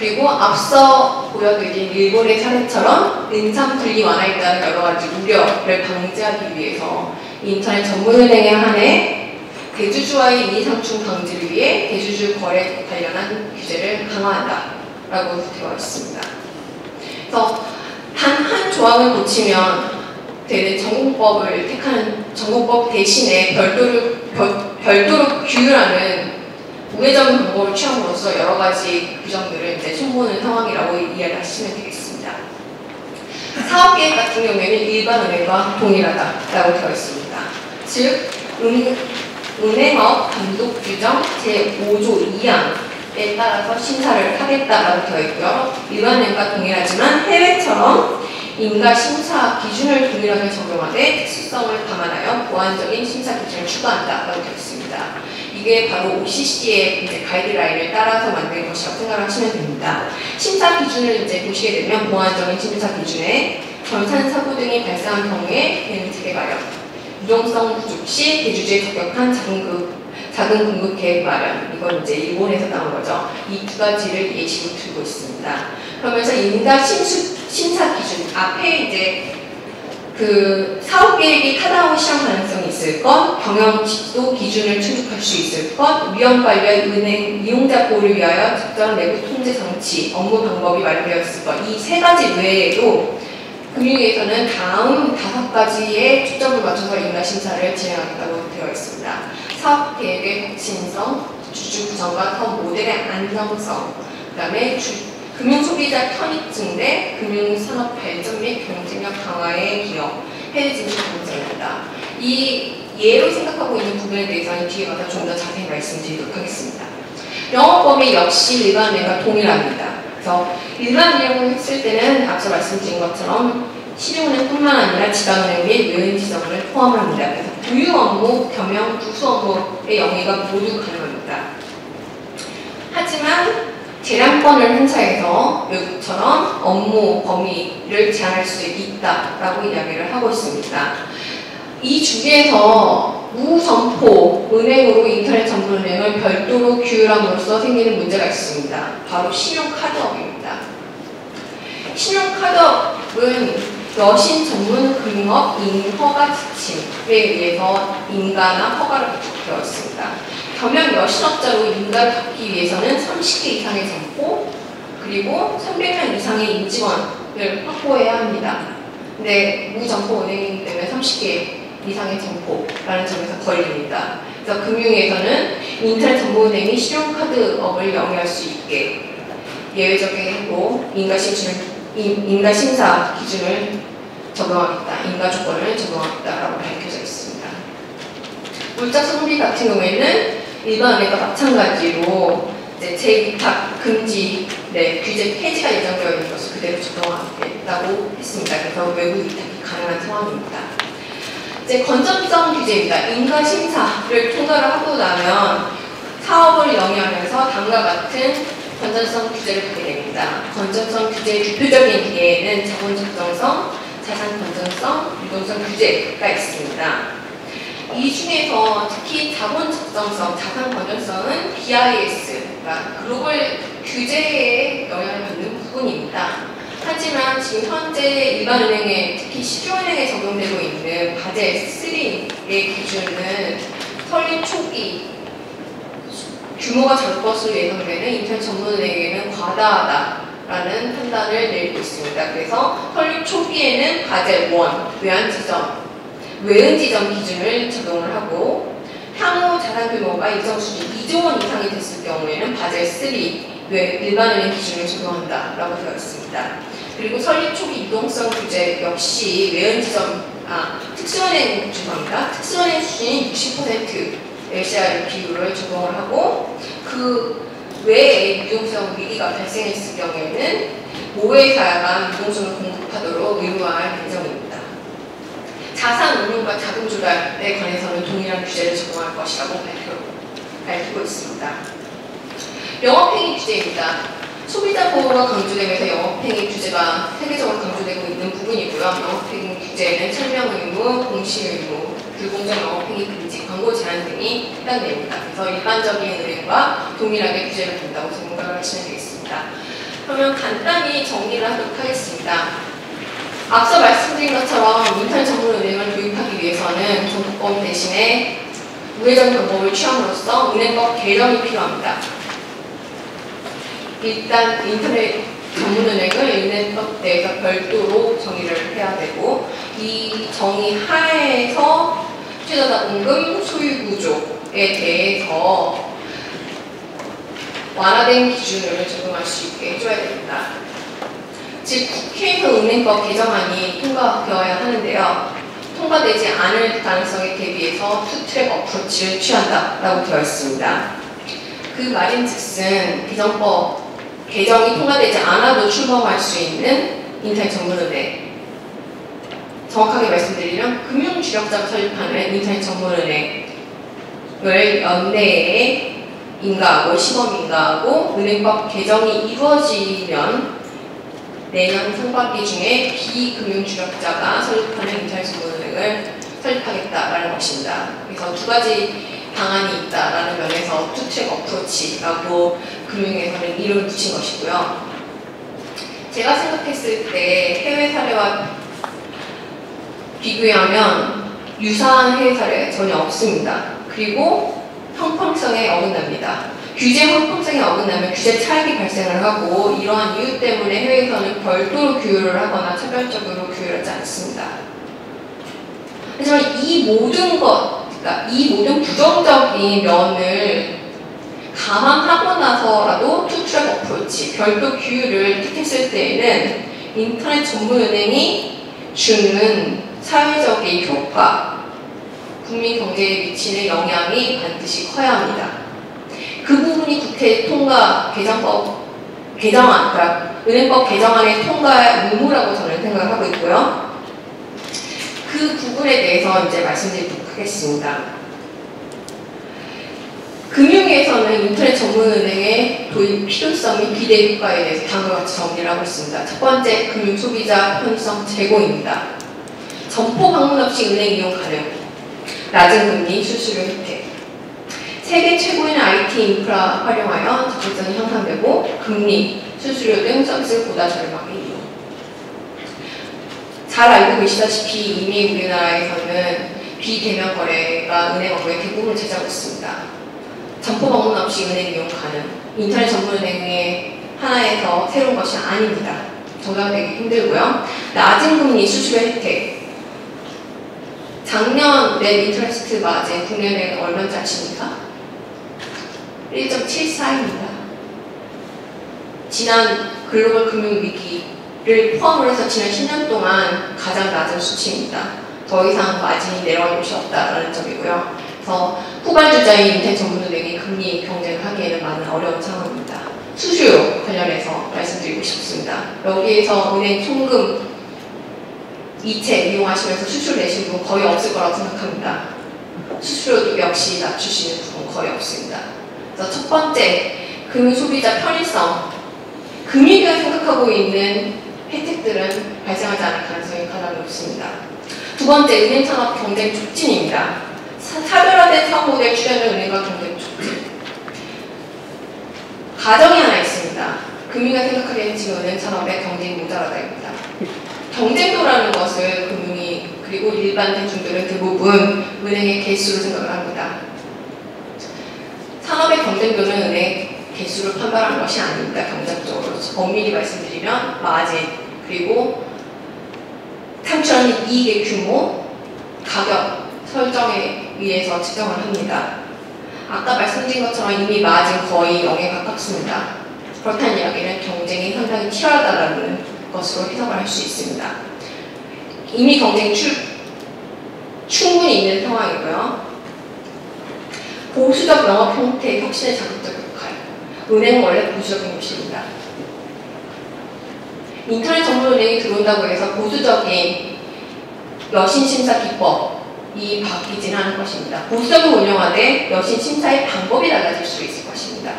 그리고 앞서 보여드린 일본의 사례처럼 인상 분리 완화에 따른 여러 가지 우려를 방지하기 위해서 인터넷 전문은행에 한해 대주주와의 이의상충 방지를 위해 대주주 거래 관련한 규제를 강화한다라고 되어 있습니다. 그래서 단 한 조항을 고치면 되는 전공법을 택하는 전공법 대신에 별도로 규율하는 우회적인 방법을 취함으로써 여러 가지 규정들을 이제 손보는 상황이라고 이해를 하시면 되겠습니다. 사업계획 같은 경우에는 일반 은행과 동일하다라고 되어 있습니다. 즉, 은행업 감독 규정 제5조 2항에 따라서 심사를 하겠다라고 되어 있고요. 일반 은행과 동일하지만 해외처럼 인가 심사 기준을 동일하게 적용하되 특수성을 감안하여 보완적인 심사 기준을 추가한다라고 되어 있습니다. 이게 바로 OCC의 이제 가이드라인을 따라서 만든 것이라고 생각하시면 됩니다. 심사 기준을 이제 보시게 되면 보완적인 심사 기준에 전산 사고 등이 발생한 경우에 대응책의 마련, 유동성 부족 시 대주주에 적격한 자금 공급 계획 마련, 이건 이제 일본에서 나온 거죠. 이 두 가지를 예시로 들고 있습니다. 그러면서 인가 심사 기준 앞에 이제 그 사업 계획이 타당하고 실현 가능성이 있을 것, 경영 지도 기준을 충족할 수 있을 것, 위험 관련 은행 이용자 보호를 위하여 적절한 내부 통제 장치, 업무 방법이 마련되어 있을 것, 이 세 가지 외에도 금융위에서는 다음 5가지의 초점을 맞춰서 인가 심사를 진행하겠다고 되어 있습니다. 사업 계획의 혁신성, 주주 구성과 사업 모델의 안정성, 그 다음에 금융소비자 편입 증대, 금융산업 발전 및 경쟁력 강화에 기여, 해외 진출 가능성입니다. 이 예로 생각하고 있는 부분에 대해서는 뒤에 가서 좀 더 자세히 말씀드리도록 하겠습니다. 영업범위 역시 일반 은행과 동일합니다. 그래서 일반 운영을 했을 때는 앞서 말씀드린 것처럼 시중은행뿐만 아니라 지방은행 및 외은지점을 포함합니다. 그래서 보유 업무, 겸용 부수 업무의 영위가 모두 가능합니다. 하지만 재량권을 행사해서 외국처럼 업무 범위를 제한할 수 있다라고 이야기를 하고 있습니다. 이 중에서 무점포 은행으로 인터넷 전문은행을 별도로 규율함으로써 생기는 문제가 있습니다. 바로 신용카드업입니다. 신용카드업은 여신 전문 금융업 인허가 지침에 의해서 인가나 허가를 받게 되어 있습니다. 겸용 여신업자로 인가를 받기 위해서는 30개 이상의 점포 그리고 300명 이상의 임직원을 확보해야 합니다. 근데 무점포 은행이기 때문에 30개 이상의 점포라는 점에서 걸립니다. 그래서 금융위에서는 인터넷 전문은행이 신용카드업을 영위할 수 있게 예외적으로 인가 심사 기준을 적용하겠다, 인가 조건을 적용하겠다라고 밝혀져 있습니다. 물적 성비 같은 경우에는 일반 은행과 마찬가지로 이제 재위탁 금지 규제 폐지가 예정되어 있는 것을 그대로 적용하겠다고 했습니다. 그래서 외부 위탁이 가능한 상황입니다. 이제 건전성 규제입니다. 인가 심사를 통과를 하고 나면 사업을 영위하면서 다음과 같은 건전성 규제를 받게 됩니다. 건전성 규제의 대표적인 예에는 자본 적정성, 자산 건전성, 유동성 규제가 있습니다. 이 중에서 특히 자본 적정성, 자산 건전성은 BIS가 글로벌 규제에 영향을 받는 부분입니다. 하지만 지금 현재 일반은행에 특히 시중은행에 적용되고 있는 바젤 3의 기준은 설립 초기 규모가 작을 것으로 예상되는 인터넷 전문은행에는 과다하다라는 판단을 내리고 있습니다. 그래서 설립 초기에는 바젤 1 외은지점 기준을 적용을 하고 향후 자산 규모가 일정 수준 2조 원 이상이 됐을 경우에는 바젤 3 일반은행 기준을 적용한다라고 되어 있습니다. 그리고 설립 초기 유동성 규제 역시 특수은행 죄송합니다. 특수은행 수준인 60% LCR 비율을 적용을 하고 그 외에 유동성 위기가 발생했을 경우에는 모회사가 유동성을 공급하도록 의무화할 예정입니다. 자산 운용과 자금 조달에 관해서는 동일한 규제를 적용할 것이라고 밝히고 있습니다. 영업행위 규제입니다. 소비자 보호가 강조되면서 영업행위 규제가 세계적으로 강조되고 있는 부분이고요. 영업행위 규제에는 설명 의무, 공시 의무, 불공정 영업행위 금지, 광고 제한 등이 해당됩니다. 그래서 일반적인 은행과 동일하게 규제를 된다고 생각을 하시면 되겠습니다. 그러면 간단히 정리를 하도록 하겠습니다. 앞서 말씀드린 것처럼 인터넷 전문은행을 도입하기 위해서는 정보법 대신에 우회전 방법을 취함으로써 은행법 개정이 필요합니다. 일단 인터넷 전문은행을 은행법 내에서 별도로 정의를 해야 되고, 이 정의 하에서 최저자본금 소유구조에 대해서 완화된 기준을 적용할 수 있게 해줘야 됩니다. 즉, 국회에서 은행법 개정안이 통과되어야 하는데요. 통과되지 않을 가능성에 대비해서 투트랙 어프로치를 취한다라고 되어 있습니다. 그 말인즉슨 개정법 개정이 통과되지 않아도 출범할 수 있는 인터넷 전문은행, 정확하게 말씀드리면 금융주력자가 설립하는 인터넷 전문은행을 연내에 인가하고 시범 인가하고 은행법 개정이 이루어지면 내년 상반기 중에 비금융주력자가 설립하는 인터넷 전문은행을 설립하겠다라는 것입니다. 그래서 두 가지 방안이 있다라는 면에서 투트랙 어프로치라고 금융에서는 이름을 붙인 것이고요. 제가 생각했을 때 해외 사례와 비교하면 유사한 해외 사례가 전혀 없습니다. 그리고 형평성에 어긋납니다. 규제 형평성에 어긋나면 규제 차익이 발생을 하고, 이러한 이유 때문에 해외에서는 별도로 규율을 하거나 차별적으로 규율하지 않습니다. 하지만 이 모든 부정적인 면을 감안하고 나서라도 투트랙 어프로치, 별도 규율을 택했을 때에는 인터넷 전문은행이 주는 사회적인 효과, 국민 경제에 미치는 영향이 반드시 커야 합니다. 그 부분이 국회 통과 개정안, 그러니까 은행법 개정안의 통과의 의무라고 저는 생각을 하고 있고요. 그 부분에 대해서 이제 말씀드리도록 하겠습니다. 금융위에서는 인터넷 전문은행의 도입 필요성 및 기대 효과에 대해서 다음과 같이 정리를 하고 있습니다. 첫 번째, 금융 소비자 편의성 제고입니다. 점포 방문 없이 은행 이용 가능, 낮은 금리, 수수료 혜택, 세계 최고의 IT 인프라 활용하여 적극성이 향상되고 금리, 수수료 등 서비스를 보다 저렴하게 이용. 잘 알고 계시다시피 이미 우리나라에서는 비대면 거래가 은행 업무의 대부분을 차지하고 있습니다. 점포 방문 없이 은행 이용 가능, 인터넷 전문은행의 하나에서 새로운 것이 아닙니다. 정당되기 힘들고요. 낮은 금리, 수수료 혜택. 작년 넷 인터레스트 마진 국내은행 얼마인지 아십니까? 1.74입니다. 지난 글로벌 금융위기를 포함을 해서 지난 10년 동안 가장 낮은 수치입니다. 더 이상 마진이 내려갈 곳이 없다라는 점이고요. 그래서 후발주자인 인터넷 전문은행이 금리 경쟁을 하기에는 많은 어려운 상황입니다. 수수료 관련해서 말씀드리고 싶습니다. 여기에서 은행 송금 이체 이용하시면서 수수료 내신 분 거의 없을 거라고 생각합니다. 수수료도 역시 낮출 수 있는 부분 거의 없습니다. 그래서 첫 번째, 금융 소비자 편의성. 금융위가 생각하고 있는 혜택들은 발생하지 않을 가능성이 가장 높습니다. 두 번째, 은행 산업 경쟁 촉진입니다. 차별화된 사업 모델 출현을 은행과 경쟁 촉진. 가정이 하나 있습니다. 금융위가 생각하기에는 지금 은행 산업의 경쟁이 모자라다입니다. 경쟁도라는 것을 금융위 그리고 일반 대중들은 대부분 은행의 개수로 생각을 합니다. 산업의 경쟁도는 은행 개수를 판단하는 것이 아닙니다. 경제적으로 엄밀히 말씀드리면 마진, 그리고 창출하는 이익의 규모, 가격 설정에 의해서 측정을 합니다. 아까 말씀드린 것처럼 이미 마진 거의 0에 가깝습니다. 그렇다는 이야기는 경쟁이 상당히 치열하다는 것으로 해석을 할 수 있습니다. 이미 경쟁이 충분히 있는 상황이고요. 보수적 영업 형태의 혁신의 자극적 역할. 은행은 원래 보수적인 곳입니다. 인터넷 전문은행이 들어온다고 해서 보수적인 여신 심사 기법이 바뀌지는 않을 것입니다. 보수적으로 운영하되 여신 심사의 방법이 달라질 수 있을 것입니다.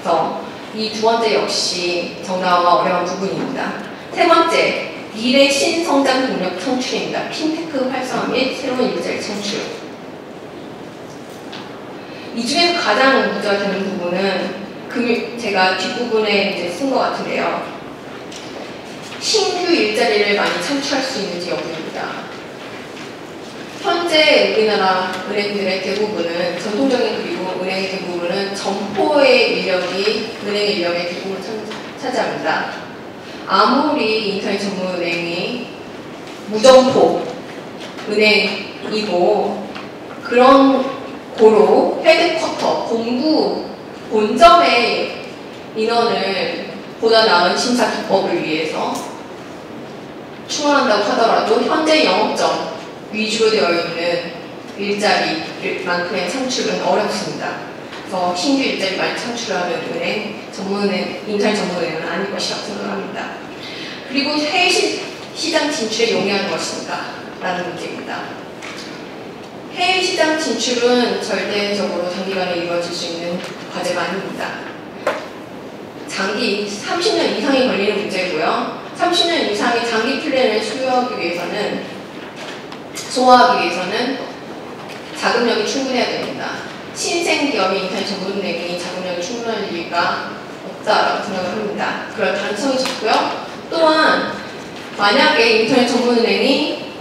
그래서 이 두 번째 역시 정당화가 어려운 부분입니다. 세 번째, 미래 신성장 동력 창출입니다. 핀테크 활성화 및 새로운 일자리 창출. 이 중에서 가장 문제가 되는 부분은 제가 뒷부분에 이제 쓴 것 같은데요. 신규 일자리를 많이 창출할 수 있는지 여부입니다. 현재 우리나라 은행들의 대부분은, 전통적인 그리고 은행의 대부분은 점포의 인력이 은행의 인력의 대부분을 차지합니다. 아무리 인터넷 전문은행이 무점포 은행이고 그런 고로 헤드쿼터, 본점의 인원을 보다 나은 심사 기법을 위해서 충원한다고 하더라도 현재 영업점 위주로 되어 있는 일자리만큼의 창출은 어렵습니다. 그래서 신규 일자리 많이 창출하는 은행, 인터넷 전문은행은 아닐 것이라고 생각합니다. 그리고 해외 시장 진출에 용이한 것인가? 라는 문제입니다. 해외 시장 진출은 절대적으로 단기간에 이루어질 수 있는 과제가 아닙니다. 30년 이상이 걸리는 문제고요. 30년 이상의 장기 플랜을 소화하기 위해서는 자금력이 충분해야 됩니다. 신생 기업의 인터넷 전문은행이 자금력이 충분할 리가 없다라고 생각을 합니다. 그럴 가능성이 적고요. 또한 만약에 인터넷 전문은행이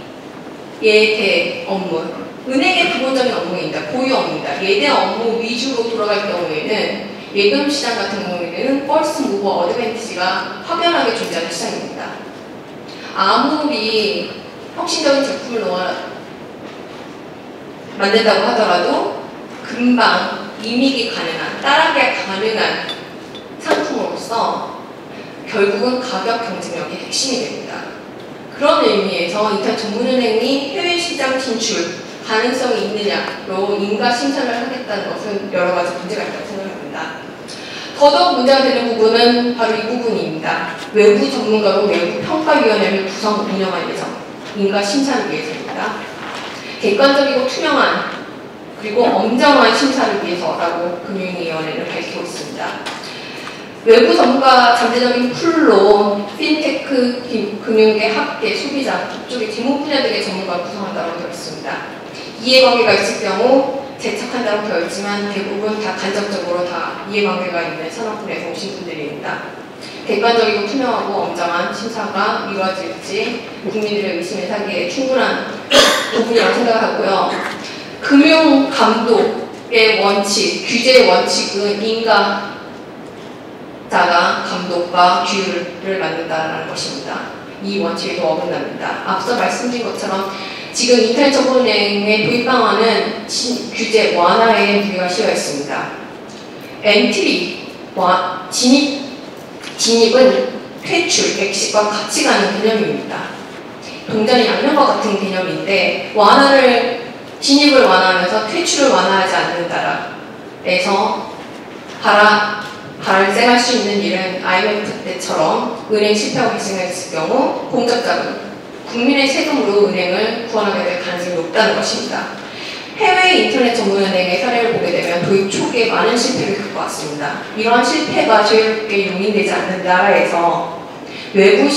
예대 업무, 은행의 기본적인 업무입니다. 고유 업무입니다. 예대 업무 위주로 돌아갈 경우에는 예금 시장 같은 경우에는 퍼스트 무버 어드밴티지가 확연하게 존재하는 시장입니다. 아무리 혁신적인 제품을 만든다고 하더라도 금방 이미기 가능한, 따라하기 가능한 상품으로서 결국은 가격 경쟁력이 핵심이 됩니다. 그런 의미에서 인터넷 전문은행이 해외 시장 진출 가능성이 있느냐로 인가 심사를 하겠다는 것은 여러 가지 문제가 있다고 생각합니다. 더더욱 문제가 되는 부분은 바로 이 부분입니다. 외부 전문가로 외부 평가위원회를 구성 운영할 예정, 인가 심사를 위해서입니다. 객관적이고 투명한 그리고 엄정한 심사를 위해서라고 금융위원회는 밝히고 있습니다. 외부 전문가 잠재적인 풀로 핀테크, 금융계, 학계, 소비자, 이쪽의 재무 분야 등의 전문가를 구성한다고 되어 있습니다. 이해관계가 있을 경우 제착한다고 되어 있지만 대부분 다 간접적으로 다 이해관계가 있는 산업군에서 오신 분들입니다. 객관적이고 투명하고 엄정한 심사가 이루어질지 국민들의 의심을 사기에 충분한 부분이라고 생각하고요. 금융감독의 원칙, 규제의 원칙은 인가자가 감독과 규율을 만든다는 것입니다. 이 원칙에도 어긋납니다. 앞서 말씀드린 것처럼 지금 인터넷 전문은행의 도입 방안은 규제 완화에 무게가 실려 있습니다. 엔트리, 진입은 퇴출, 엑시트와 같이 가는 개념입니다. 동전이 양면과 같은 개념인데 진입을 완화하면서 퇴출을 완화하지 않는다라 해서 발생할 수 있는 일은 IMF 때처럼 은행 실패가 발생했을 경우 공적자금, 국민의 세금으로 은행을 구원하게 될 가능성이 높다는 것입니다. 해외 인터넷 전문은행의 사례를 보게 되면 도입 초기에 많은 실패를 겪어왔습니다. 이러한 실패가 자유롭게 용인되지 않는 나라에서 외부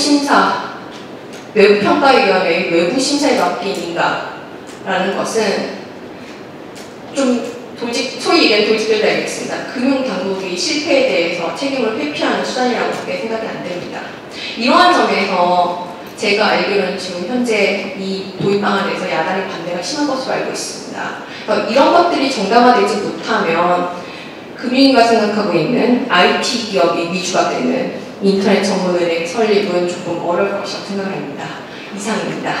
평가위원회의 외부 심사에 맡긴 인가라는 것은 좀 소위 얘기하는 돌직결도 알겠습니다. 금융당국이 실패에 대해서 책임을 회피하는 수단이라고 그렇게 생각이 안 됩니다. 이러한 점에서 제가 알기로는 지금 현재 이 도입 방안에서 야당의 반대가 심한 것으로 알고 있습니다. 그러니까 이런 것들이 정당화되지 못하면 금융위가 생각하고 있는 IT 기업이 위주가 되는 인터넷 전문은행 설립은 조금 어려울 것이라고 생각합니다. 이상입니다.